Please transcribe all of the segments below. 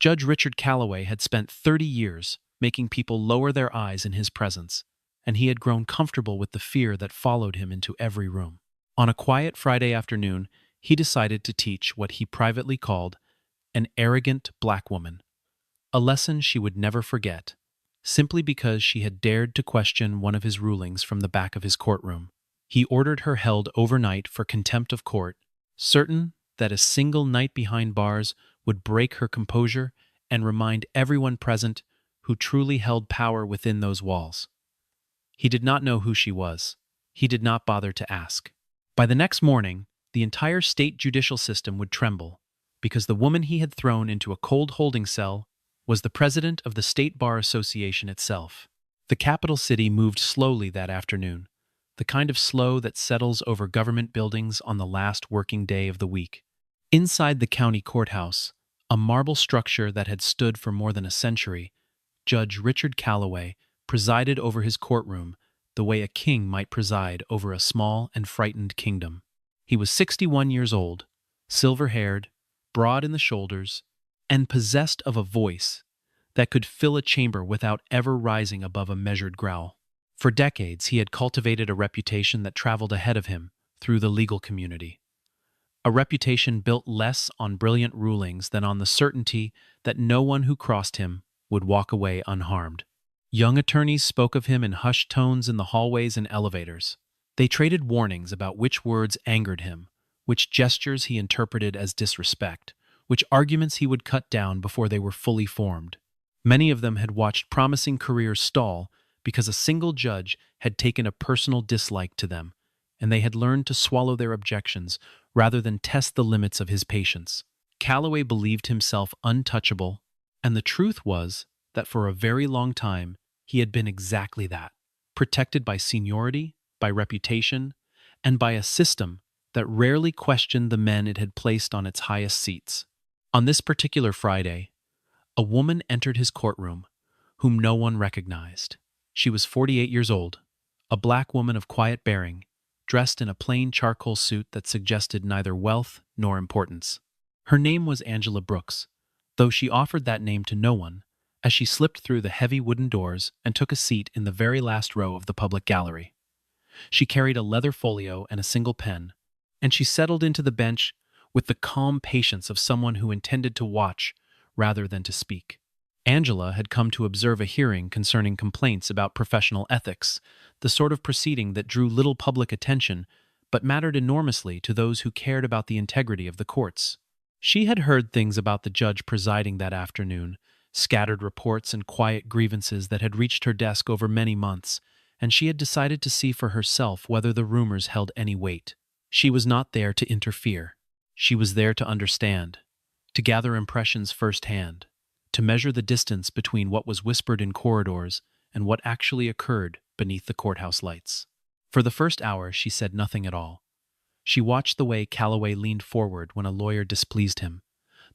Judge Richard Calloway had spent 30 years making people lower their eyes in his presence, and he had grown comfortable with the fear that followed him into every room. On a quiet Friday afternoon, he decided to teach what he privately called an arrogant black woman, a lesson she would never forget, simply because she had dared to question one of his rulings from the back of his courtroom. He ordered her held overnight for contempt of court, certain that a single night behind bars would break her composure and remind everyone present who truly held power within those walls. He did not know who she was. He did not bother to ask. By the next morning, the entire state judicial system would tremble, because the woman he had thrown into a cold holding cell was the president of the State Bar Association itself. The capital city moved slowly that afternoon, the kind of slow that settles over government buildings on the last working day of the week. Inside the county courthouse, a marble structure that had stood for more than a century, Judge Richard Calloway presided over his courtroom the way a king might preside over a small and frightened kingdom. He was 61 years old, silver-haired, broad in the shoulders, and possessed of a voice that could fill a chamber without ever rising above a measured growl. For decades, he had cultivated a reputation that traveled ahead of him through the legal community. A reputation built less on brilliant rulings than on the certainty that no one who crossed him would walk away unharmed. Young attorneys spoke of him in hushed tones in the hallways and elevators. They traded warnings about which words angered him, which gestures he interpreted as disrespect, which arguments he would cut down before they were fully formed. Many of them had watched promising careers stall because a single judge had taken a personal dislike to them, and they had learned to swallow their objections rather than test the limits of his patience. Calloway believed himself untouchable, and the truth was that for a very long time he had been exactly that, protected by seniority, by reputation, and by a system that rarely questioned the men it had placed on its highest seats. On this particular Friday, a woman entered his courtroom whom no one recognized. She was 48 years old, a black woman of quiet bearing, dressed in a plain charcoal suit that suggested neither wealth nor importance. Her name was Angela Brooks, though she offered that name to no one, as she slipped through the heavy wooden doors and took a seat in the very last row of the public gallery. She carried a leather folio and a single pen, and she settled into the bench with the calm patience of someone who intended to watch rather than to speak. Angela had come to observe a hearing concerning complaints about professional ethics, the sort of proceeding that drew little public attention but mattered enormously to those who cared about the integrity of the courts. She had heard things about the judge presiding that afternoon, scattered reports and quiet grievances that had reached her desk over many months, and she had decided to see for herself whether the rumors held any weight. She was not there to interfere. She was there to understand, to gather impressions firsthand, to measure the distance between what was whispered in corridors and what actually occurred beneath the courthouse lights. For the first hour, she said nothing at all. She watched the way Calloway leaned forward when a lawyer displeased him,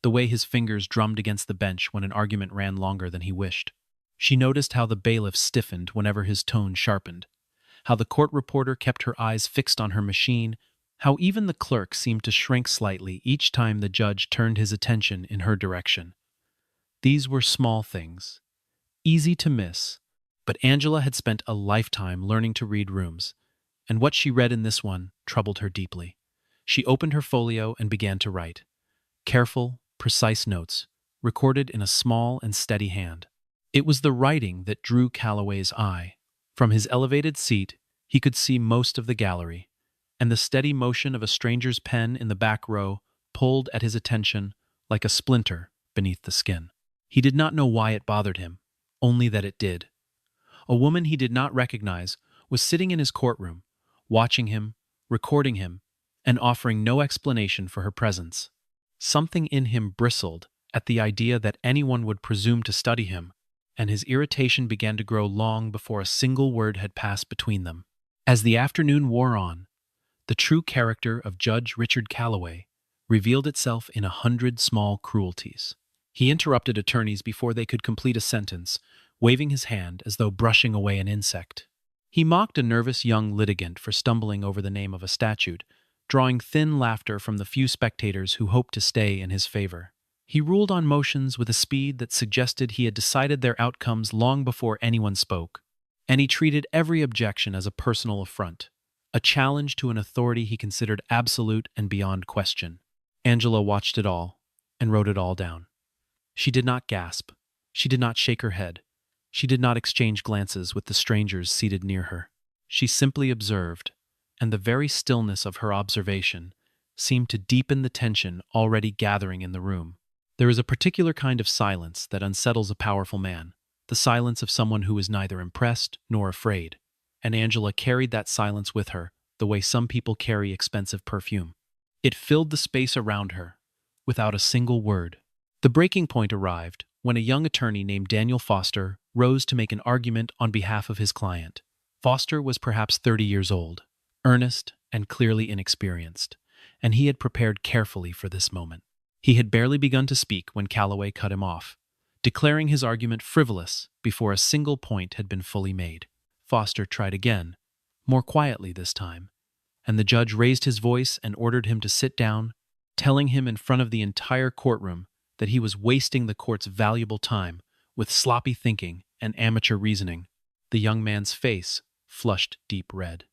the way his fingers drummed against the bench when an argument ran longer than he wished. She noticed how the bailiff stiffened whenever his tone sharpened, how the court reporter kept her eyes fixed on her machine, how even the clerk seemed to shrink slightly each time the judge turned his attention in her direction. These were small things, easy to miss, but Angela had spent a lifetime learning to read rooms, and what she read in this one troubled her deeply. She opened her folio and began to write. Careful, precise notes, recorded in a small and steady hand. It was the writing that drew Calloway's eye. From his elevated seat, he could see most of the gallery, and the steady motion of a stranger's pen in the back row pulled at his attention like a splinter beneath the skin. He did not know why it bothered him, only that it did. A woman he did not recognize was sitting in his courtroom, watching him, recording him, and offering no explanation for her presence. Something in him bristled at the idea that anyone would presume to study him, and his irritation began to grow long before a single word had passed between them. As the afternoon wore on, the true character of Judge Richard Calloway revealed itself in 100 small cruelties. He interrupted attorneys before they could complete a sentence, waving his hand as though brushing away an insect. He mocked a nervous young litigant for stumbling over the name of a statute, drawing thin laughter from the few spectators who hoped to stay in his favor. He ruled on motions with a speed that suggested he had decided their outcomes long before anyone spoke, and he treated every objection as a personal affront, a challenge to an authority he considered absolute and beyond question. Angela watched it all and wrote it all down. She did not gasp. She did not shake her head. She did not exchange glances with the strangers seated near her. She simply observed, and the very stillness of her observation seemed to deepen the tension already gathering in the room. There is a particular kind of silence that unsettles a powerful man, the silence of someone who is neither impressed nor afraid, and Angela carried that silence with her the way some people carry expensive perfume. It filled the space around her, without a single word. The breaking point arrived when a young attorney named Daniel Foster rose to make an argument on behalf of his client. Foster was perhaps 30 years old, earnest and clearly inexperienced, and he had prepared carefully for this moment. He had barely begun to speak when Calloway cut him off, declaring his argument frivolous before a single point had been fully made. Foster tried again, more quietly this time, and the judge raised his voice and ordered him to sit down, telling him in front of the entire courtroom that he was wasting the court's valuable time with sloppy thinking and amateur reasoning. The young man's face flushed deep red.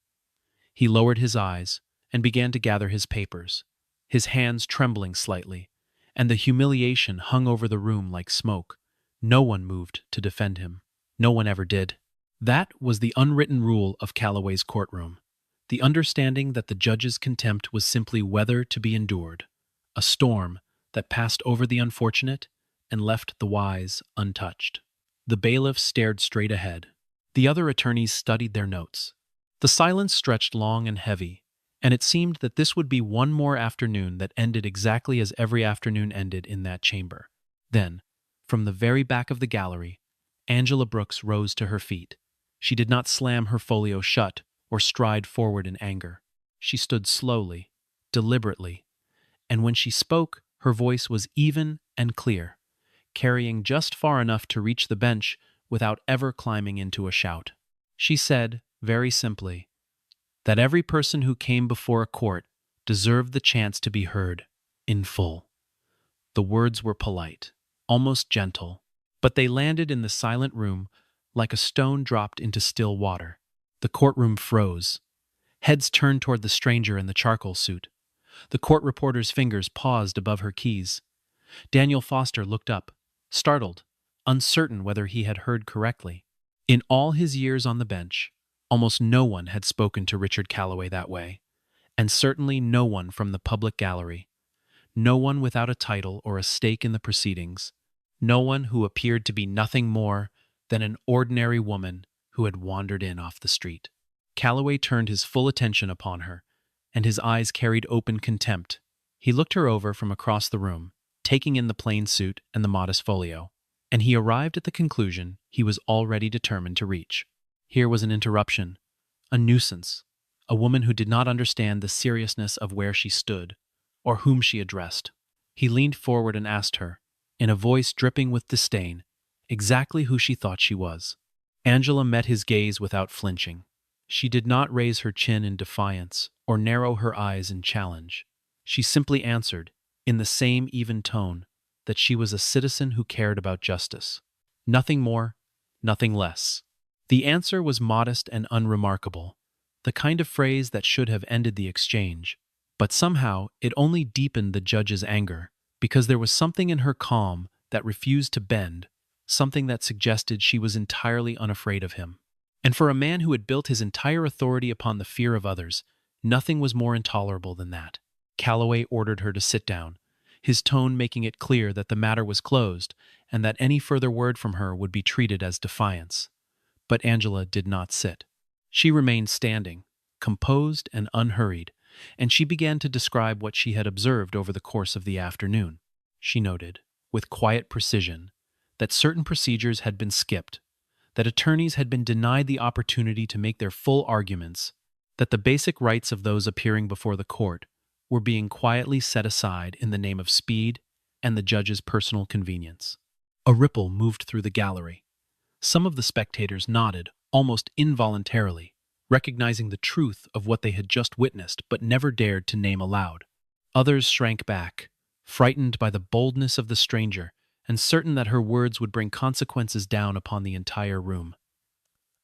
He lowered his eyes and began to gather his papers, his hands trembling slightly, and the humiliation hung over the room like smoke. No one moved to defend him. No one ever did. That was the unwritten rule of Calloway's courtroom, the understanding that the judge's contempt was simply weather to be endured, a storm that passed over the unfortunate and left the wise untouched. The bailiff stared straight ahead. The other attorneys studied their notes. The silence stretched long and heavy, and it seemed that this would be one more afternoon that ended exactly as every afternoon ended in that chamber. Then, from the very back of the gallery, Angela Brooks rose to her feet. She did not slam her folio shut or stride forward in anger. She stood slowly, deliberately, and when she spoke, her voice was even and clear, carrying just far enough to reach the bench without ever climbing into a shout. She said, very simply, that every person who came before a court deserved the chance to be heard in full. The words were polite, almost gentle, but they landed in the silent room like a stone dropped into still water. The courtroom froze. Heads turned toward the stranger in the charcoal suit. The court reporter's fingers paused above her keys. Daniel Foster looked up, startled, uncertain whether he had heard correctly. In all his years on the bench, almost no one had spoken to Richard Calloway that way, and certainly no one from the public gallery, no one without a title or a stake in the proceedings, no one who appeared to be nothing more than an ordinary woman who had wandered in off the street. Calloway turned his full attention upon her, and his eyes carried open contempt. He looked her over from across the room, taking in the plain suit and the modest folio, and he arrived at the conclusion he was already determined to reach. Here was an interruption, a nuisance, a woman who did not understand the seriousness of where she stood, or whom she addressed. He leaned forward and asked her, in a voice dripping with disdain, exactly who she thought she was. Angela met his gaze without flinching. She did not raise her chin in defiance or narrow her eyes in challenge. She simply answered, in the same even tone, that she was a citizen who cared about justice. Nothing more, nothing less. The answer was modest and unremarkable, the kind of phrase that should have ended the exchange. But somehow it only deepened the judge's anger, because there was something in her calm that refused to bend, something that suggested she was entirely unafraid of him. And for a man who had built his entire authority upon the fear of others, nothing was more intolerable than that. Calloway ordered her to sit down, his tone making it clear that the matter was closed and that any further word from her would be treated as defiance. But Angela did not sit. She remained standing, composed and unhurried, and she began to describe what she had observed over the course of the afternoon. She noted, with quiet precision, that certain procedures had been skipped, that attorneys had been denied the opportunity to make their full arguments, that the basic rights of those appearing before the court were being quietly set aside in the name of speed and the judge's personal convenience. A ripple moved through the gallery. Some of the spectators nodded, almost involuntarily, recognizing the truth of what they had just witnessed but never dared to name aloud. Others shrank back, frightened by the boldness of the stranger and certain that her words would bring consequences down upon the entire room.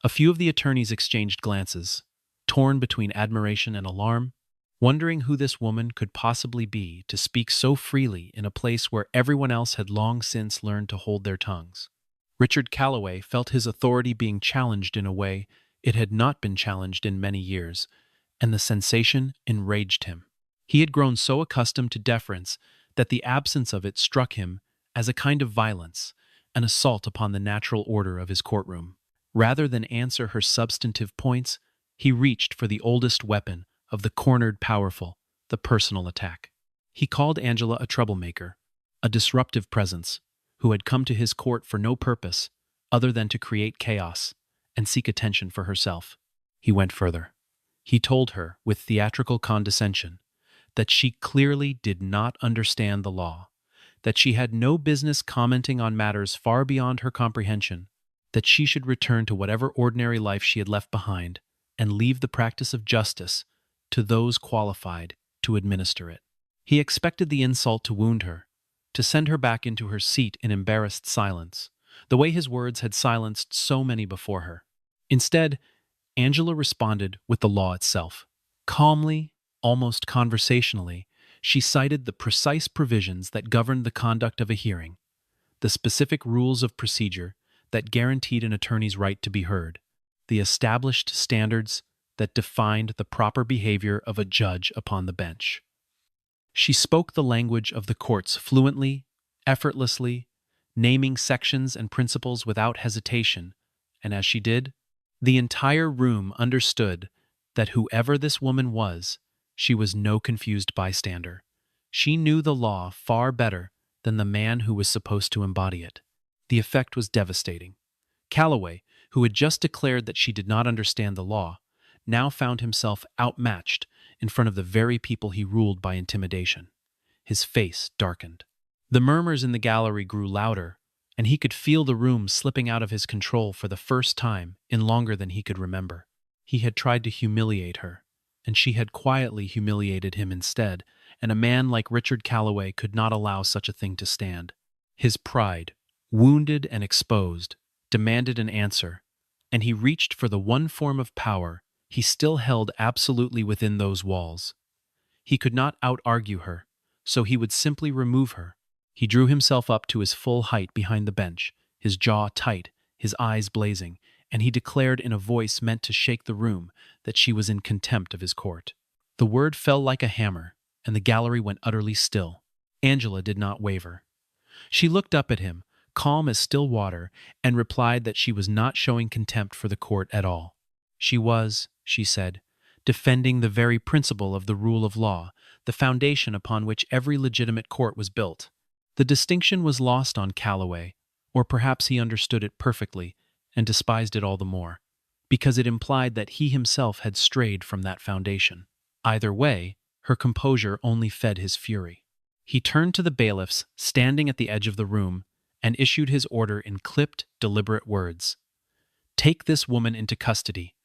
A few of the attorneys exchanged glances, torn between admiration and alarm, wondering who this woman could possibly be to speak so freely in a place where everyone else had long since learned to hold their tongues. Richard Calloway felt his authority being challenged in a way it had not been challenged in many years, and the sensation enraged him. He had grown so accustomed to deference that the absence of it struck him as a kind of violence, an assault upon the natural order of his courtroom. Rather than answer her substantive points, he reached for the oldest weapon of the cornered powerful, the personal attack. He called Angela a troublemaker, a disruptive presence, who had come to his court for no purpose other than to create chaos and seek attention for herself. He went further. He told her, with theatrical condescension, that she clearly did not understand the law, that she had no business commenting on matters far beyond her comprehension, that she should return to whatever ordinary life she had left behind and leave the practice of justice to those qualified to administer it. He expected the insult to wound her, to send her back into her seat in embarrassed silence, the way his words had silenced so many before her. Instead, Angela responded with the law itself. Calmly, almost conversationally, she cited the precise provisions that governed the conduct of a hearing, the specific rules of procedure that guaranteed an attorney's right to be heard, the established standards that defined the proper behavior of a judge upon the bench. She spoke the language of the courts fluently, effortlessly, naming sections and principles without hesitation, and as she did, the entire room understood that whoever this woman was, she was no confused bystander. She knew the law far better than the man who was supposed to embody it. The effect was devastating. Calloway, who had just declared that she did not understand the law, now found himself outmatched in front of the very people he ruled by intimidation. His face darkened. The murmurs in the gallery grew louder, and he could feel the room slipping out of his control for the first time in longer than he could remember. He had tried to humiliate her, and she had quietly humiliated him instead, and a man like Richard Calloway could not allow such a thing to stand. His pride, wounded and exposed, demanded an answer, and he reached for the one form of power he still held absolutely within those walls. He could not out-argue her, so he would simply remove her. He drew himself up to his full height behind the bench, his jaw tight, his eyes blazing, and he declared in a voice meant to shake the room that she was in contempt of his court. The word fell like a hammer, and the gallery went utterly still. Angela did not waver. She looked up at him, calm as still water, and replied that she was not showing contempt for the court at all. She was, she said, defending the very principle of the rule of law, the foundation upon which every legitimate court was built. The distinction was lost on Calloway, or perhaps he understood it perfectly and despised it all the more, because it implied that he himself had strayed from that foundation. Either way, her composure only fed his fury. He turned to the bailiffs standing at the edge of the room and issued his order in clipped, deliberate words. "Take this woman into custody.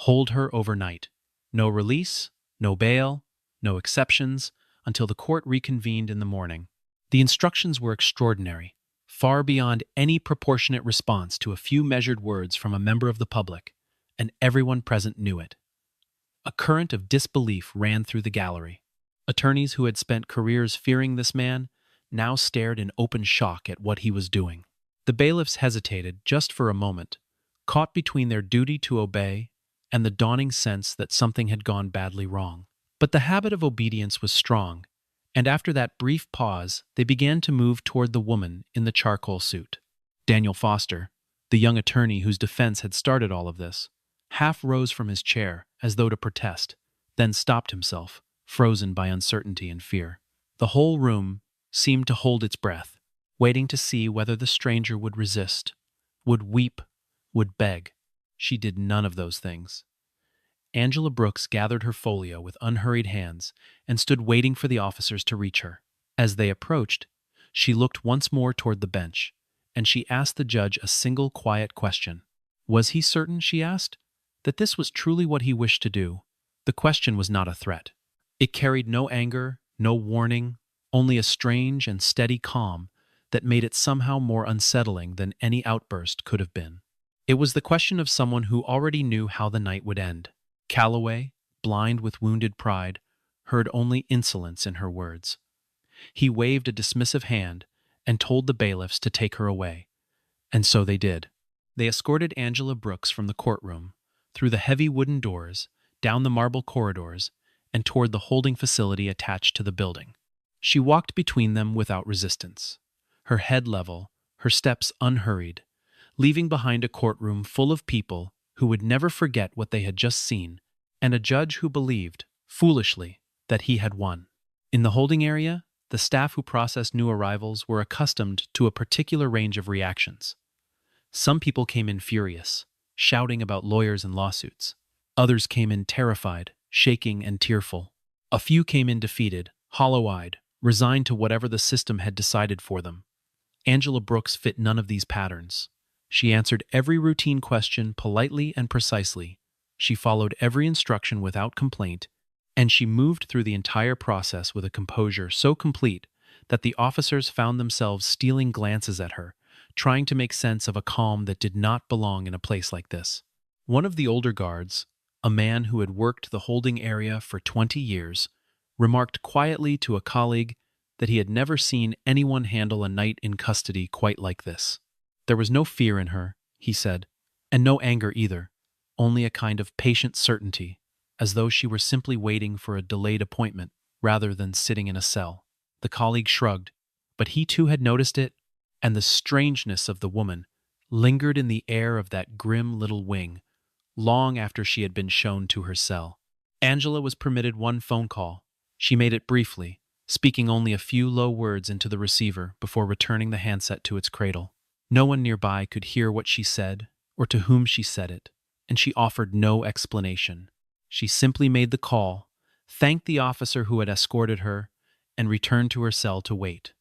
Hold her overnight. No release, no bail, no exceptions, until the court reconvened in the morning." The instructions were extraordinary, far beyond any proportionate response to a few measured words from a member of the public, and everyone present knew it. A current of disbelief ran through the gallery. Attorneys who had spent careers fearing this man now stared in open shock at what he was doing. The bailiffs hesitated just for a moment, caught between their duty to obey and the dawning sense that something had gone badly wrong. But the habit of obedience was strong, and after that brief pause, they began to move toward the woman in the charcoal suit. Daniel Foster, the young attorney whose defense had started all of this, half rose from his chair as though to protest, then stopped himself, frozen by uncertainty and fear. The whole room seemed to hold its breath, waiting to see whether the stranger would resist, would weep, would beg. She did none of those things. Angela Brooks gathered her folio with unhurried hands and stood waiting for the officers to reach her. As they approached, she looked once more toward the bench, and she asked the judge a single quiet question. Was he certain, she asked, that this was truly what he wished to do? The question was not a threat. It carried no anger, no warning, only a strange and steady calm that made it somehow more unsettling than any outburst could have been. It was the question of someone who already knew how the night would end. Calloway, blind with wounded pride, heard only insolence in her words. He waved a dismissive hand and told the bailiffs to take her away, and so they did. They escorted Angela Brooks from the courtroom, through the heavy wooden doors, down the marble corridors, and toward the holding facility attached to the building. She walked between them without resistance, her head level, her steps unhurried, leaving behind a courtroom full of people who would never forget what they had just seen, and a judge who believed, foolishly, that he had won. In the holding area, the staff who processed new arrivals were accustomed to a particular range of reactions. Some people came in furious, shouting about lawyers and lawsuits. Others came in terrified, shaking and tearful. A few came in defeated, hollow-eyed, resigned to whatever the system had decided for them. Angela Brooks fit none of these patterns. She answered every routine question politely and precisely. She followed every instruction without complaint, and she moved through the entire process with a composure so complete that the officers found themselves stealing glances at her, trying to make sense of a calm that did not belong in a place like this. One of the older guards, a man who had worked the holding area for 20 years, remarked quietly to a colleague that he had never seen anyone handle a night in custody quite like this. There was no fear in her, he said, and no anger either, only a kind of patient certainty, as though she were simply waiting for a delayed appointment rather than sitting in a cell. The colleague shrugged, but he too had noticed it, and the strangeness of the woman lingered in the air of that grim little wing long after she had been shown to her cell. Angela was permitted one phone call. She made it briefly, speaking only a few low words into the receiver before returning the handset to its cradle. No one nearby could hear what she said or to whom she said it, and she offered no explanation. She simply made the call, thanked the officer who had escorted her, and returned to her cell to wait.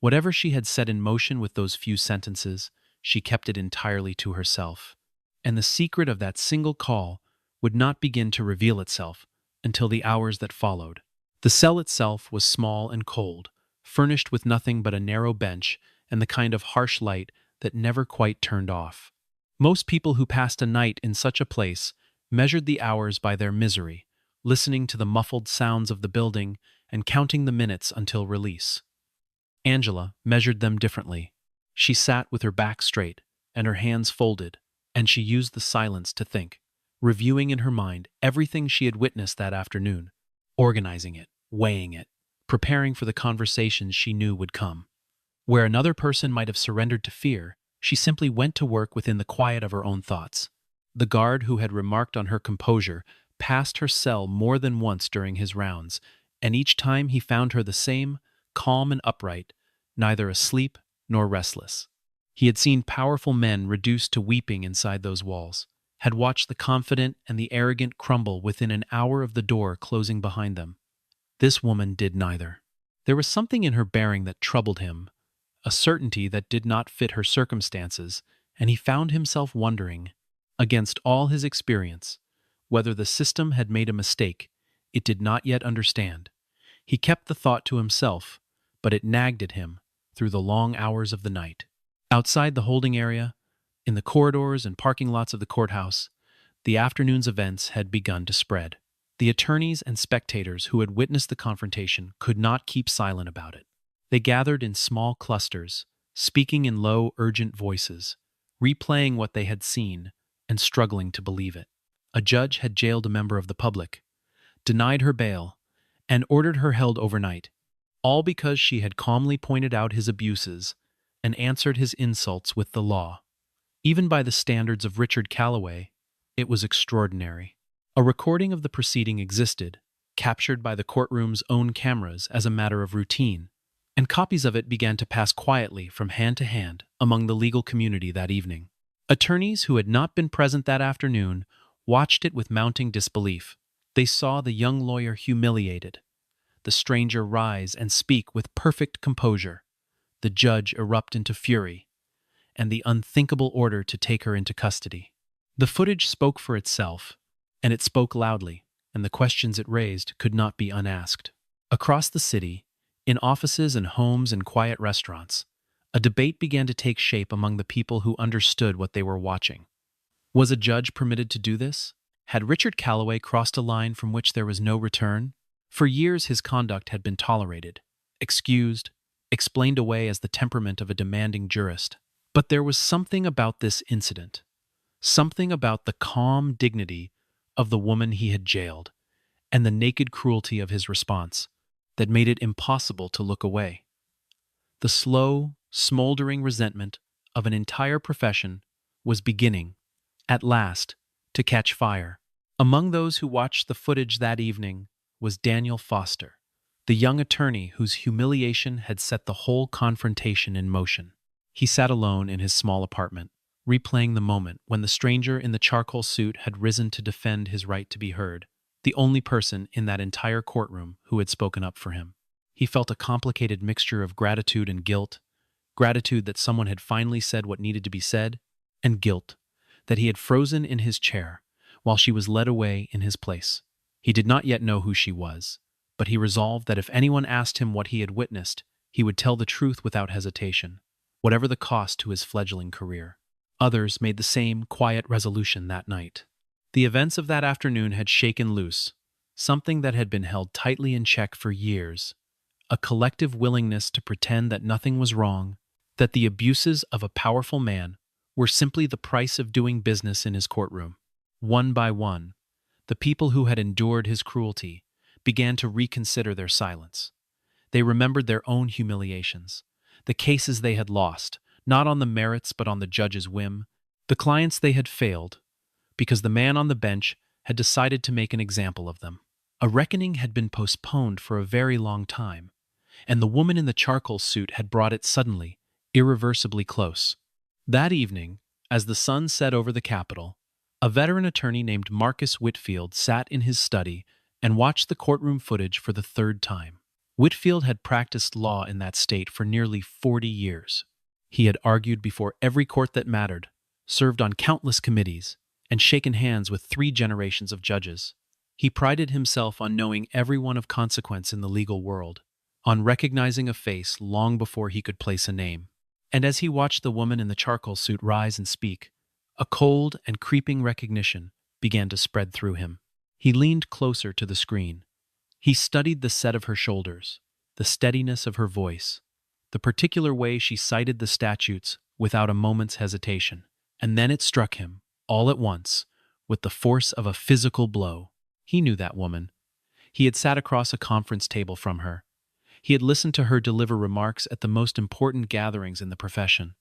Whatever she had set in motion with those few sentences, she kept it entirely to herself, and the secret of that single call would not begin to reveal itself until the hours that followed. The cell itself was small and cold, furnished with nothing but a narrow bench and the kind of harsh light that never quite turned off. Most people who passed a night in such a place measured the hours by their misery, listening to the muffled sounds of the building and counting the minutes until release. Angela measured them differently. She sat with her back straight and her hands folded, and she used the silence to think, reviewing in her mind everything she had witnessed that afternoon, organizing it, weighing it, preparing for the conversations she knew would come. Where another person might have surrendered to fear, she simply went to work within the quiet of her own thoughts. The guard who had remarked on her composure passed her cell more than once during his rounds, and each time he found her the same, calm and upright, neither asleep nor restless. He had seen powerful men reduced to weeping inside those walls, had watched the confident and the arrogant crumble within an hour of the door closing behind them. This woman did neither. There was something in her bearing that troubled him, a certainty that did not fit her circumstances, and he found himself wondering, against all his experience, whether the system had made a mistake it did not yet understand. He kept the thought to himself, but it nagged at him through the long hours of the night. Outside the holding area, in the corridors and parking lots of the courthouse, the afternoon's events had begun to spread. The attorneys and spectators who had witnessed the confrontation could not keep silent about it. They gathered in small clusters, speaking in low, urgent voices, replaying what they had seen and struggling to believe it. A judge had jailed a member of the public, denied her bail, and ordered her held overnight, all because she had calmly pointed out his abuses and answered his insults with the law. Even by the standards of Richard Calloway, it was extraordinary. A recording of the proceeding existed, captured by the courtroom's own cameras as a matter of routine, and copies of it began to pass quietly from hand to hand among the legal community that evening. Attorneys who had not been present that afternoon watched it with mounting disbelief. They saw the young lawyer humiliated, the stranger rise and speak with perfect composure, the judge erupt into fury, and the unthinkable order to take her into custody. The footage spoke for itself, and it spoke loudly, and the questions it raised could not be unasked. Across the city, In offices and homes and quiet restaurants, a debate began to take shape among the people who understood what they were watching. Was a judge permitted to do this? Had Richard Calloway crossed a line from which there was no return? For years his conduct had been tolerated, excused, explained away as the temperament of a demanding jurist. But there was something about this incident, something about the calm dignity of the woman he had jailed, and the naked cruelty of his response, that made it impossible to look away. The slow, smoldering resentment of an entire profession was beginning, at last, to catch fire. Among those who watched the footage that evening was Daniel Foster, the young attorney whose humiliation had set the whole confrontation in motion. He sat alone in his small apartment, replaying the moment when the stranger in the charcoal suit had risen to defend his right to be heard, the only person in that entire courtroom who had spoken up for him. He felt a complicated mixture of gratitude and guilt, gratitude that someone had finally said what needed to be said, and guilt that he had frozen in his chair while she was led away in his place. He did not yet know who she was, but he resolved that if anyone asked him what he had witnessed, he would tell the truth without hesitation, whatever the cost to his fledgling career. Others made the same quiet resolution that night. The events of that afternoon had shaken loose, something that had been held tightly in check for years, a collective willingness to pretend that nothing was wrong, that the abuses of a powerful man were simply the price of doing business in his courtroom. One by one, the people who had endured his cruelty began to reconsider their silence. They remembered their own humiliations, the cases they had lost, not on the merits but on the judge's whim, the clients they had failed, because the man on the bench had decided to make an example of them. A reckoning had been postponed for a very long time, and the woman in the charcoal suit had brought it suddenly, irreversibly close. That evening, as the sun set over the Capitol, a veteran attorney named Marcus Whitfield sat in his study and watched the courtroom footage for the third time. Whitfield had practiced law in that state for nearly 40 years. He had argued before every court that mattered, served on countless committees, and shaken hands with 3 generations of judges. He prided himself on knowing everyone of consequence in the legal world, on recognizing a face long before he could place a name. And as he watched the woman in the charcoal suit rise and speak, a cold and creeping recognition began to spread through him. He leaned closer to the screen. He studied the set of her shoulders, the steadiness of her voice, the particular way she cited the statutes without a moment's hesitation. And then it struck him, all at once, with the force of a physical blow. He knew that woman. He had sat across a conference table from her. He had listened to her deliver remarks at the most important gatherings in the profession.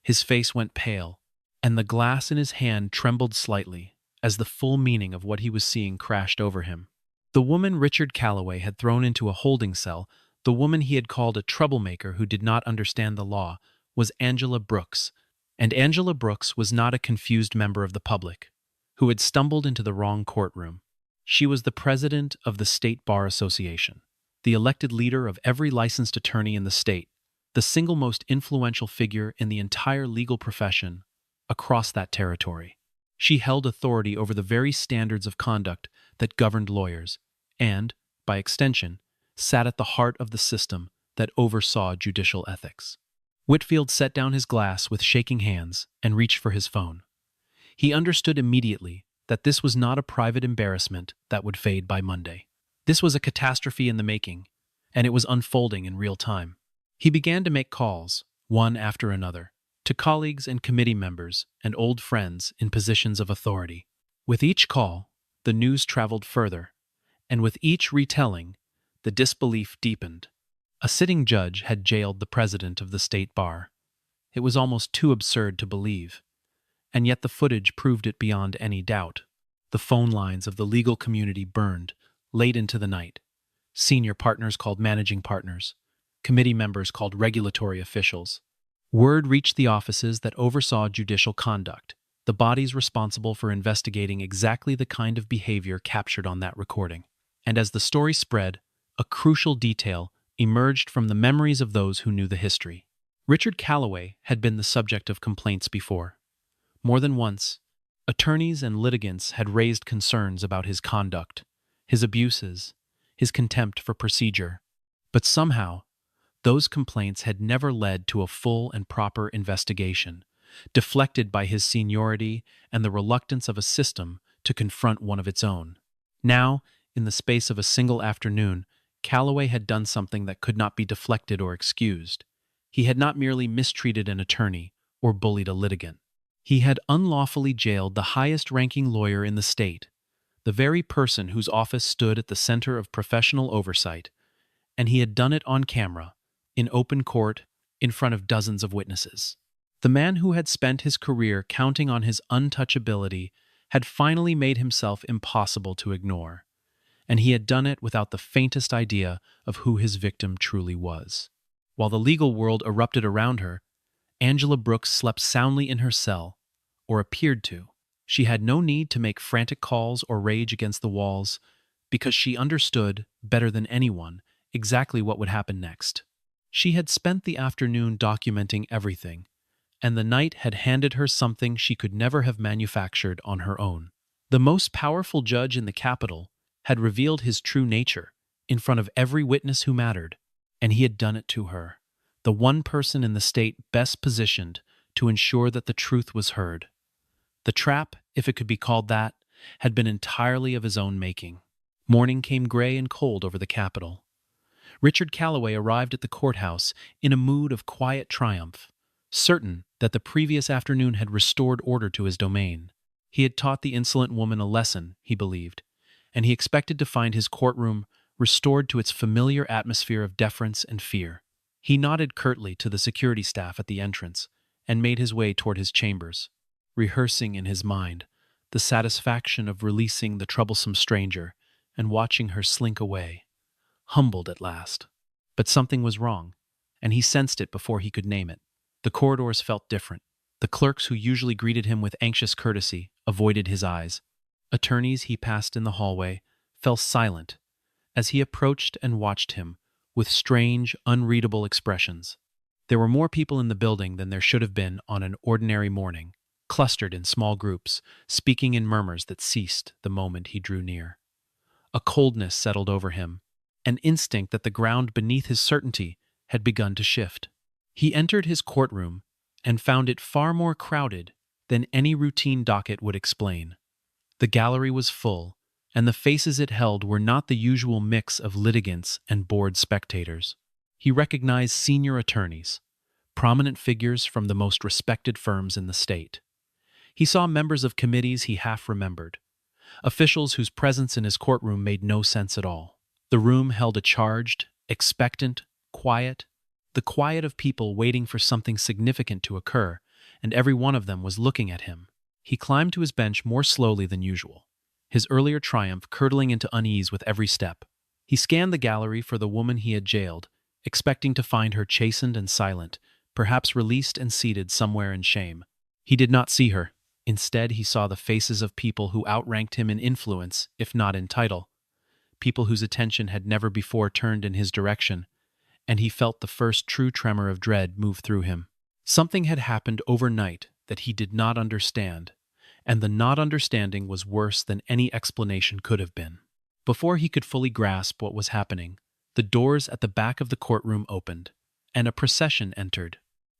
His face went pale, and the glass in his hand trembled slightly as the full meaning of what he was seeing crashed over him. The woman Richard Calloway had thrown into a holding cell, the woman he had called a troublemaker who did not understand the law, was Angela Brooks. And Angela Brooks was not a confused member of the public who had stumbled into the wrong courtroom. She was the president of the State Bar Association, the elected leader of every licensed attorney in the state, the single most influential figure in the entire legal profession across that territory. She held authority over the very standards of conduct that governed lawyers and, by extension, sat at the heart of the system that oversaw judicial ethics. Whitfield set down his glass with shaking hands and reached for his phone. He understood immediately that this was not a private embarrassment that would fade by Monday. This was a catastrophe in the making, and it was unfolding in real time. He began to make calls, one after another, to colleagues and committee members and old friends in positions of authority. With each call, the news traveled further, and with each retelling, the disbelief deepened. A sitting judge had jailed the president of the state bar. It was almost too absurd to believe, and yet the footage proved it beyond any doubt. The phone lines of the legal community burned late into the night. Senior partners called managing partners. Committee members called regulatory officials. Word reached the offices that oversaw judicial conduct, the bodies responsible for investigating exactly the kind of behavior captured on that recording. And as the story spread, a crucial detail emerged from the memories of those who knew the history. Richard Calloway had been the subject of complaints before. More than once, attorneys and litigants had raised concerns about his conduct, his abuses, his contempt for procedure. But somehow, those complaints had never led to a full and proper investigation, deflected by his seniority and the reluctance of a system to confront one of its own. Now, in the space of a single afternoon, Calloway had done something that could not be deflected or excused. He had not merely mistreated an attorney or bullied a litigant. He had unlawfully jailed the highest-ranking lawyer in the state, the very person whose office stood at the center of professional oversight, and he had done it on camera, in open court, in front of dozens of witnesses. The man who had spent his career counting on his untouchability had finally made himself impossible to ignore, and he had done it without the faintest idea of who his victim truly was. While the legal world erupted around her, Angela Brooks slept soundly in her cell, or appeared to. She had no need to make frantic calls or rage against the walls, because she understood, better than anyone, exactly what would happen next. She had spent the afternoon documenting everything, and the night had handed her something she could never have manufactured on her own. The most powerful judge in the capital had revealed his true nature in front of every witness who mattered, and he had done it to her, the one person in the state best positioned to ensure that the truth was heard. The trap, if it could be called that, had been entirely of his own making. Morning came gray and cold over the capital. Richard Calloway arrived at the courthouse in a mood of quiet triumph, certain that the previous afternoon had restored order to his domain. He had taught the insolent woman a lesson, he believed, and he expected to find his courtroom restored to its familiar atmosphere of deference and fear. He nodded curtly to the security staff at the entrance and made his way toward his chambers, rehearsing in his mind the satisfaction of releasing the troublesome stranger and watching her slink away, humbled at last. But something was wrong, and he sensed it before he could name it. The corridors felt different. The clerks who usually greeted him with anxious courtesy avoided his eyes. Attorneys he passed in the hallway fell silent as he approached and watched him with strange, unreadable expressions. There were more people in the building than there should have been on an ordinary morning, clustered in small groups, speaking in murmurs that ceased the moment he drew near. A coldness settled over him, an instinct that the ground beneath his certainty had begun to shift. He entered his courtroom and found it far more crowded than any routine docket would explain. The gallery was full, and the faces it held were not the usual mix of litigants and bored spectators. He recognized senior attorneys, prominent figures from the most respected firms in the state. He saw members of committees he half remembered, officials whose presence in his courtroom made no sense at all. The room held a charged, expectant, the quiet of people waiting for something significant to occur, and every one of them was looking at him. He climbed to his bench more slowly than usual, his earlier triumph curdling into unease with every step. He scanned the gallery for the woman he had jailed, expecting to find her chastened and silent, perhaps released and seated somewhere in shame. He did not see her. Instead, he saw the faces of people who outranked him in influence, if not in title, people whose attention had never before turned in his direction, and he felt the first true tremor of dread move through him. Something had happened overnight that he did not understand, and the not understanding was worse than any explanation could have been. Before he could fully grasp what was happening, the doors at the back of the courtroom opened, and a procession entered.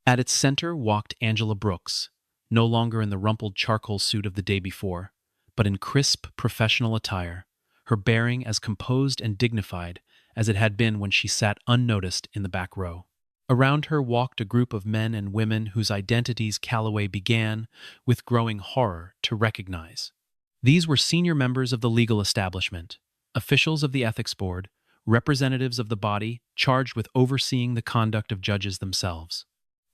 At its center walked Angela Brooks, no longer in the rumpled charcoal suit of the day before, but in crisp professional attire, her bearing as composed and dignified as it had been when she sat unnoticed in the back row. Around her walked a group of men and women whose identities Calloway began, with growing horror, to recognize. These were senior members of the legal establishment, officials of the ethics board, representatives of the body charged with overseeing the conduct of judges themselves.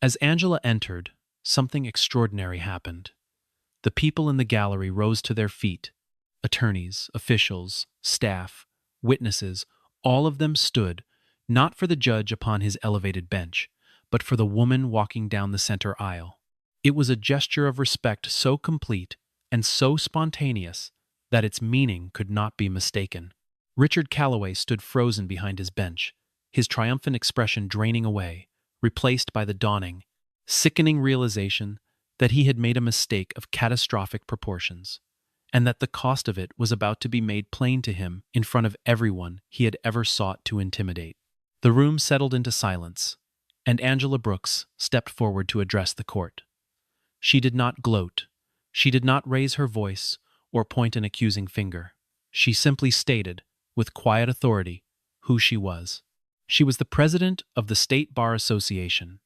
As Angela entered, something extraordinary happened. The people in the gallery rose to their feet. Attorneys, officials, staff, witnesses, all of them stood, not for the judge upon his elevated bench, but for the woman walking down the center aisle. It was a gesture of respect so complete and so spontaneous that its meaning could not be mistaken. Richard Calloway stood frozen behind his bench, his triumphant expression draining away, replaced by the dawning, sickening realization that he had made a mistake of catastrophic proportions, and that the cost of it was about to be made plain to him in front of everyone he had ever sought to intimidate. The room settled into silence, and Angela Brooks stepped forward to address the court. She did not gloat. She did not raise her voice or point an accusing finger. She simply stated, with quiet authority, who she was. She was the president of the State Bar Association,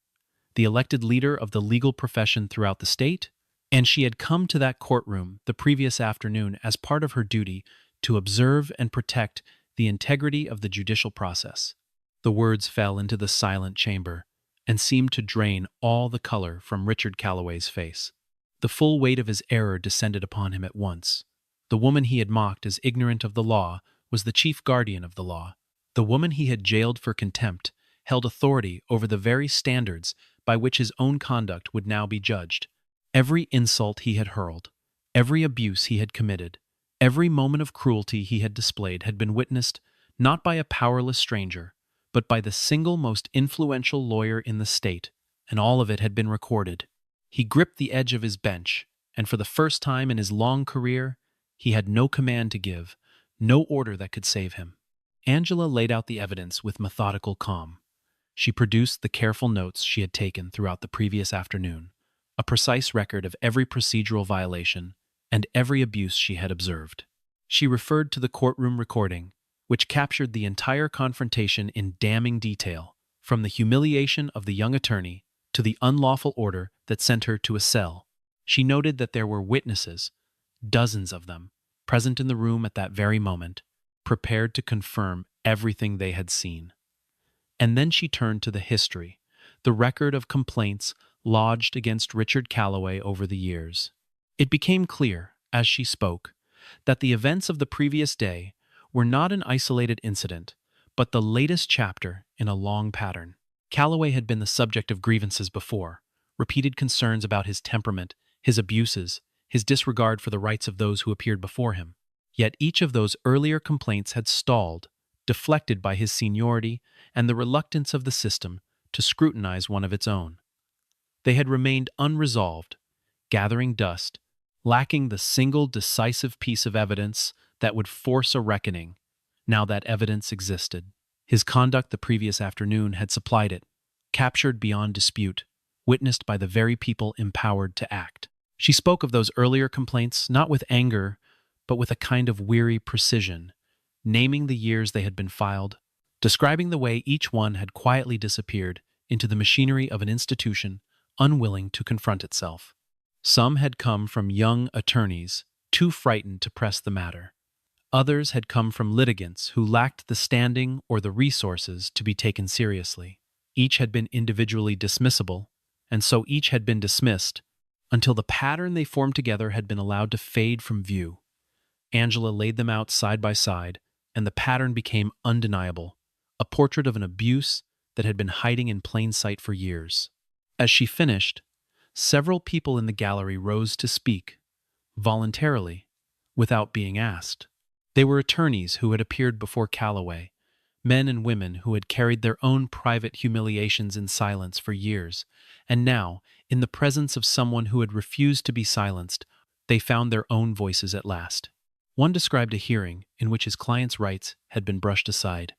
the elected leader of the legal profession throughout the state, and she had come to that courtroom the previous afternoon as part of her duty to observe and protect the integrity of the judicial process. The words fell into the silent chamber and seemed to drain all the color from Richard Calloway's face. The full weight of his error descended upon him at once. The woman he had mocked as ignorant of the law was the chief guardian of the law. The woman he had jailed for contempt held authority over the very standards by which his own conduct would now be judged. Every insult he had hurled, every abuse he had committed, every moment of cruelty he had displayed had been witnessed not by a powerless stranger, but by the single most influential lawyer in the state, and all of it had been recorded. He gripped the edge of his bench, and for the first time in his long career, he had no command to give, no order that could save him. Angela laid out the evidence with methodical calm. She produced the careful notes she had taken throughout the previous afternoon, a precise record of every procedural violation and every abuse she had observed. She referred to the courtroom recording, which captured the entire confrontation in damning detail, from the humiliation of the young attorney to the unlawful order that sent her to a cell. She noted that there were witnesses, dozens of them, present in the room at that very moment, prepared to confirm everything they had seen. And then she turned to the history, the record of complaints lodged against Richard Calloway over the years. It became clear, as she spoke, that the events of the previous day were not an isolated incident, but the latest chapter in a long pattern. Calloway had been the subject of grievances before, repeated concerns about his temperament, his abuses, his disregard for the rights of those who appeared before him. Yet each of those earlier complaints had stalled, deflected by his seniority and the reluctance of the system to scrutinize one of its own. They had remained unresolved, gathering dust, lacking the single decisive piece of evidence that would force a reckoning. Now that evidence existed. His conduct the previous afternoon had supplied it, captured beyond dispute, witnessed by the very people empowered to act. She spoke of those earlier complaints not with anger, but with a kind of weary precision, naming the years they had been filed, describing the way each one had quietly disappeared into the machinery of an institution unwilling to confront itself. Some had come from young attorneys, too frightened to press the matter. Others had come from litigants who lacked the standing or the resources to be taken seriously. Each had been individually dismissible, and so each had been dismissed until the pattern they formed together had been allowed to fade from view. Angela laid them out side by side, and the pattern became undeniable, a portrait of an abuse that had been hiding in plain sight for years. As she finished, several people in the gallery rose to speak, voluntarily, without being asked. They were attorneys who had appeared before Calloway, men and women who had carried their own private humiliations in silence for years, and now, in the presence of someone who had refused to be silenced, they found their own voices at last. One described a hearing in which his client's rights had been brushed aside.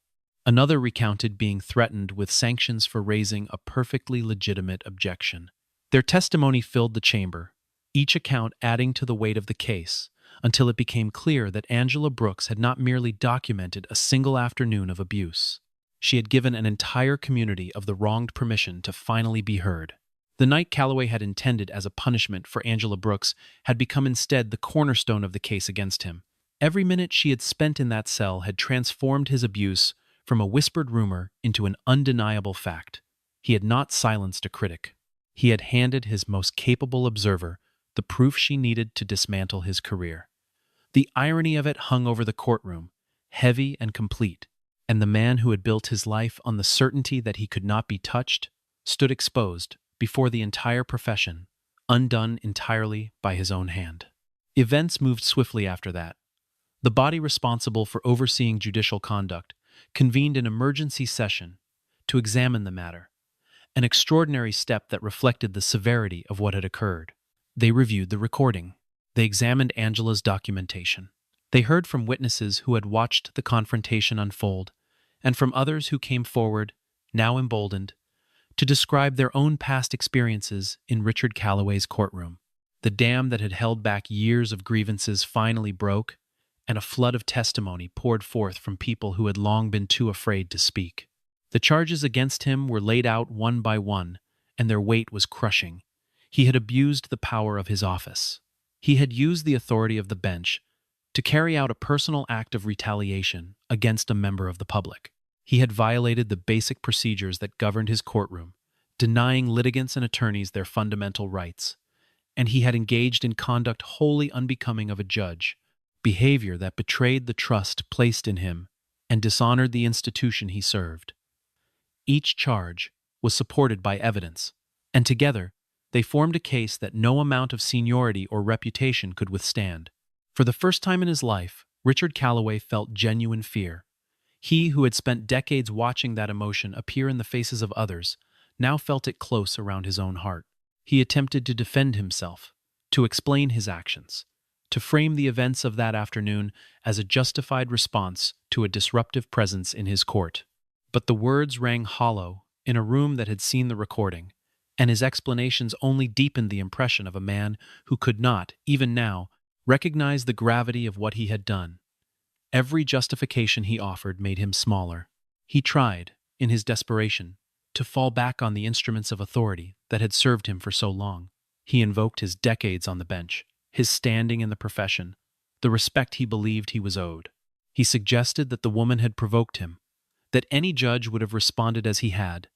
Another recounted being threatened with sanctions for raising a perfectly legitimate objection. Their testimony filled the chamber, each account adding to the weight of the case, until it became clear that Angela Brooks had not merely documented a single afternoon of abuse. She had given an entire community of the wronged permission to finally be heard. The night Calloway had intended as a punishment for Angela Brooks had become instead the cornerstone of the case against him. Every minute she had spent in that cell had transformed his abuse from a whispered rumor into an undeniable fact. He had not silenced a critic. He had handed his most capable observer the proof she needed to dismantle his career. The irony of it hung over the courtroom, heavy and complete, and the man who had built his life on the certainty that he could not be touched stood exposed before the entire profession, undone entirely by his own hand. Events moved swiftly after that. The body responsible for overseeing judicial conduct convened an emergency session to examine the matter, an extraordinary step that reflected the severity of what had occurred. They reviewed the recording. They examined Angela's documentation. They heard from witnesses who had watched the confrontation unfold and from others who came forward, now emboldened, to describe their own past experiences in Richard Calloway's courtroom. The dam that had held back years of grievances finally broke, and a flood of testimony poured forth from people who had long been too afraid to speak. The charges against him were laid out one by one, and their weight was crushing. He had abused the power of his office. He had used the authority of the bench to carry out a personal act of retaliation against a member of the public. He had violated the basic procedures that governed his courtroom, denying litigants and attorneys their fundamental rights. And he had engaged in conduct wholly unbecoming of a judge, behavior that betrayed the trust placed in him and dishonored the institution he served. Each charge was supported by evidence, and together they formed a case that no amount of seniority or reputation could withstand. For the first time in his life, Richard Calloway felt genuine fear. He who had spent decades watching that emotion appear in the faces of others now felt it close around his own heart. He attempted to defend himself, to explain his actions, to frame the events of that afternoon as a justified response to a disruptive presence in his court. But the words rang hollow in a room that had seen the recording, and his explanations only deepened the impression of a man who could not, even now, recognize the gravity of what he had done. Every justification he offered made him smaller. He tried, in his desperation, to fall back on the instruments of authority that had served him for so long. He invoked his decades on the bench, his standing in the profession, the respect he believed he was owed. He suggested that the woman had provoked him, that any judge would have responded as he had,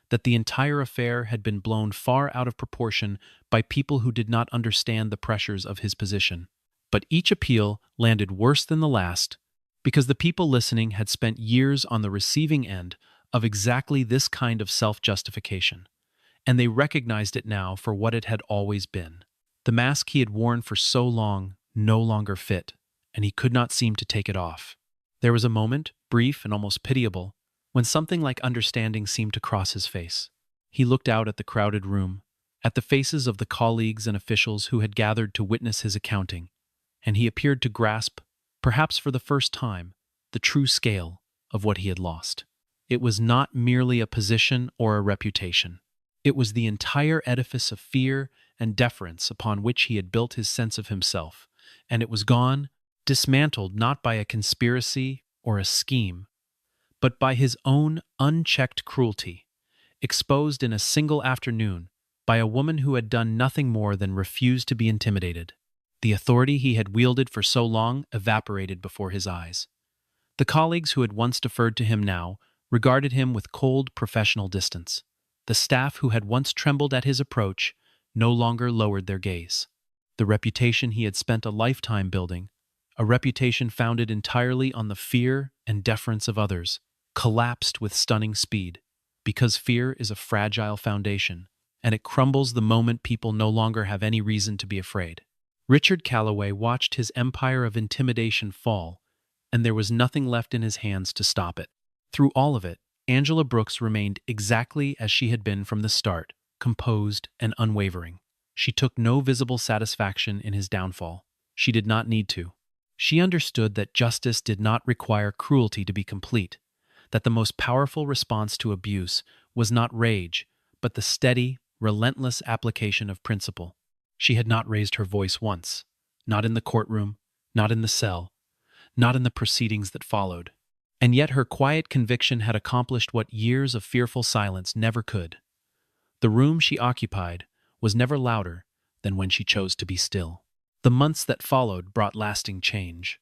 that the entire affair had been blown far out of proportion by people who did not understand the pressures of his position. But each appeal landed worse than the last because the people listening had spent years on the receiving end of exactly this kind of self-justification, and they recognized it now for what it had always been. The mask he had worn for so long no longer fit, and he could not seem to take it off. There was a moment, brief and almost pitiable, when something like understanding seemed to cross his face. He looked out at the crowded room, at the faces of the colleagues and officials who had gathered to witness his accounting, and he appeared to grasp, perhaps for the first time, the true scale of what he had lost. It was not merely a position or a reputation. It was the entire edifice of fear and deference upon which he had built his sense of himself, and it was gone, dismantled not by a conspiracy or a scheme, but by his own unchecked cruelty, exposed in a single afternoon by a woman who had done nothing more than refuse to be intimidated. The authority he had wielded for so long evaporated before his eyes. The colleagues who had once deferred to him now regarded him with cold professional distance. The staff who had once trembled at his approach no longer lowered their gaze. The reputation he had spent a lifetime building, a reputation founded entirely on the fear and deference of others, collapsed with stunning speed, because fear is a fragile foundation, and it crumbles the moment people no longer have any reason to be afraid. Richard Calloway watched his empire of intimidation fall, and there was nothing left in his hands to stop it. Through all of it, Angela Brooks remained exactly as she had been from the start, composed and unwavering. She took no visible satisfaction in his downfall. She did not need to. She understood that justice did not require cruelty to be complete, that the most powerful response to abuse was not rage, but the steady, relentless application of principle. She had not raised her voice once, not in the courtroom, not in the cell, not in the proceedings that followed. And yet her quiet conviction had accomplished what years of fearful silence never could. The room she occupied was never louder than when she chose to be still. The months that followed brought lasting change.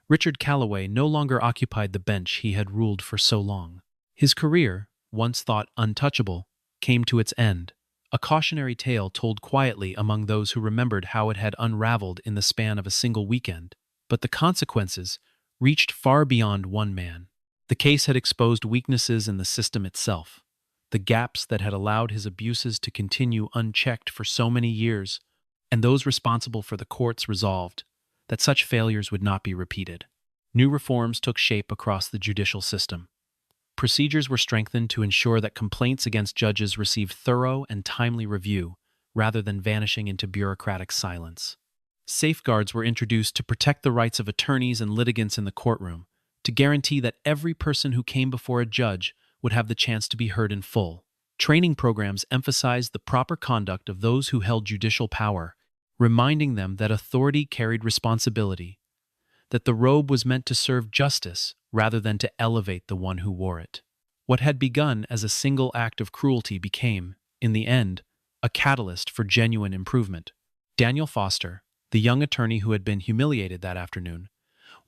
Richard Calloway no longer occupied the bench he had ruled for so long. His career, once thought untouchable, came to its end, a cautionary tale told quietly among those who remembered how it had unraveled in the span of a single weekend. But the consequences reached far beyond one man. The case had exposed weaknesses in the system itself, the gaps that had allowed his abuses to continue unchecked for so many years, and those responsible for the courts resolved that such failures would not be repeated. New reforms took shape across the judicial system. Procedures were strengthened to ensure that complaints against judges received thorough and timely review, rather than vanishing into bureaucratic silence. Safeguards were introduced to protect the rights of attorneys and litigants in the courtroom, to to guarantee that every person who came before a judge would have the chance to be heard in full. Training programs emphasized the proper conduct of those who held judicial power, reminding them that authority carried responsibility, that the robe was meant to serve justice rather than to elevate the one who wore it. What had begun as a single act of cruelty became, in the end, a catalyst for genuine improvement. Daniel Foster, the young attorney who had been humiliated that afternoon,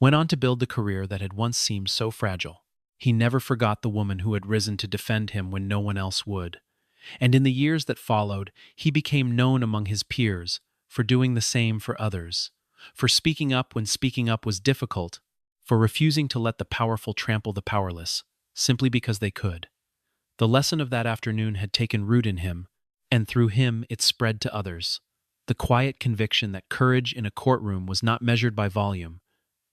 went on to build the career that had once seemed so fragile. He never forgot the woman who had risen to defend him when no one else would. And in the years that followed, he became known among his peers for doing the same for others, for speaking up when speaking up was difficult, for refusing to let the powerful trample the powerless, simply because they could. The lesson of that afternoon had taken root in him, and through him it spread to others. The quiet conviction that courage in a courtroom was not measured by volume,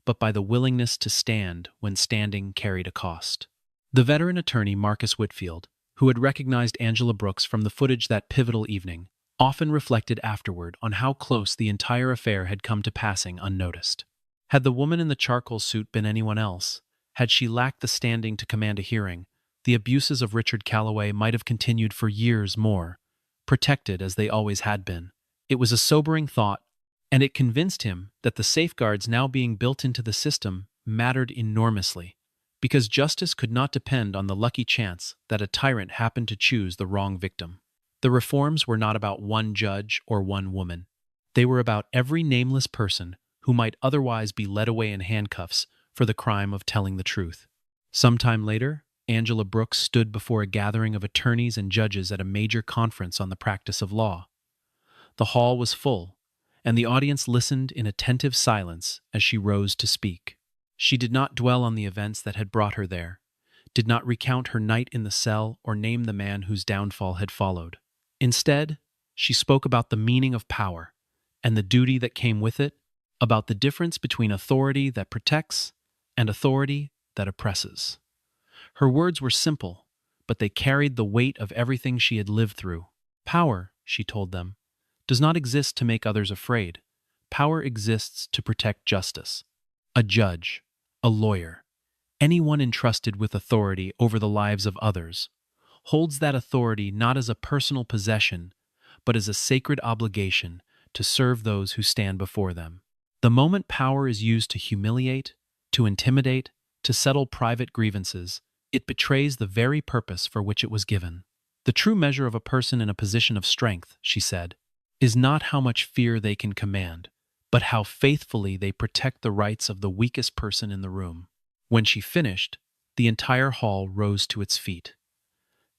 but by the willingness to stand when standing carried a cost. The veteran attorney Marcus Whitfield, who had recognized Angela Brooks from the footage that pivotal evening, often reflected afterward on how close the entire affair had come to passing unnoticed. Had the woman in the charcoal suit been anyone else, had she lacked the standing to command a hearing, the abuses of Richard Calloway might have continued for years more, protected as they always had been. It was a sobering thought, and it convinced him that the safeguards now being built into the system mattered enormously, because justice could not depend on the lucky chance that a tyrant happened to choose the wrong victim. The reforms were not about one judge or one woman. They were about every nameless person who might otherwise be led away in handcuffs for the crime of telling the truth. Sometime later, Angela Brooks stood before a gathering of attorneys and judges at a major conference on the practice of law. The hall was full, and the audience listened in attentive silence as she rose to speak. She did not dwell on the events that had brought her there, did not recount her night in the cell or name the man whose downfall had followed. Instead, she spoke about the meaning of power and the duty that came with it, about the difference between authority that protects and authority that oppresses. Her words were simple, but they carried the weight of everything she had lived through. Power, she told them, does not exist to make others afraid. Power exists to protect justice. A judge, a lawyer, anyone entrusted with authority over the lives of others, holds that authority not as a personal possession, but as a sacred obligation to serve those who stand before them. The moment power is used to humiliate, to intimidate, to settle private grievances, it betrays the very purpose for which it was given. The true measure of a person in a position of strength, she said, is not how much fear they can command, but how faithfully they protect the rights of the weakest person in the room. When she finished, the entire hall rose to its feet.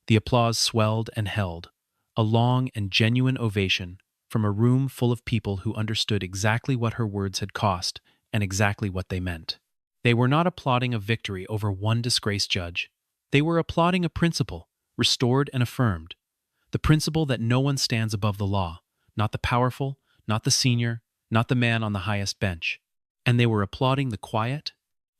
The applause swelled and held, a long and genuine ovation from a room full of people who understood exactly what her words had cost and exactly what they meant. They were not applauding a victory over one disgraced judge. They were applauding a principle, restored and affirmed, the principle that no one stands above the law, not the powerful, not the senior, not the man on the highest bench. And they were applauding the quiet,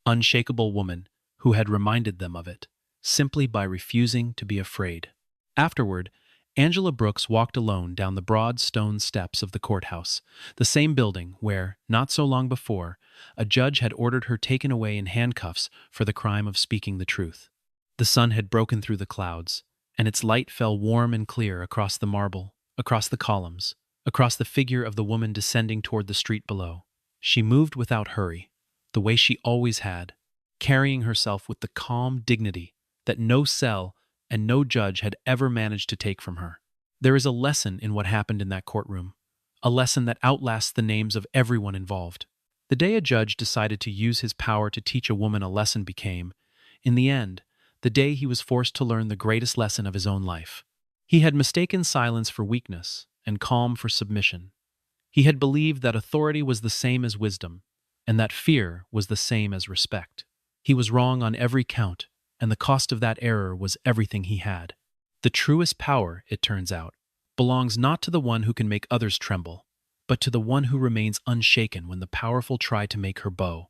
unshakable woman who had reminded them of it, simply by refusing to be afraid. Afterward, Angela Brooks walked alone down the broad stone steps of the courthouse, the same building where, not so long before, a judge had ordered her taken away in handcuffs for the crime of speaking the truth. The sun had broken through the clouds, and its light fell warm and clear across the marble, across the columns, across the figure of the woman descending toward the street below. She moved without hurry, the way she always had, carrying herself with the calm dignity that no cell and no judge had ever managed to take from her. There is a lesson in what happened in that courtroom, a lesson that outlasts the names of everyone involved. The day a judge decided to use his power to teach a woman a lesson became, in the end, the day he was forced to learn the greatest lesson of his own life. He had mistaken silence for weakness and calm for submission. He had believed that authority was the same as wisdom, and that fear was the same as respect. He was wrong on every count, and the cost of that error was everything he had. The truest power, it turns out, belongs not to the one who can make others tremble, but to the one who remains unshaken when the powerful try to make her bow.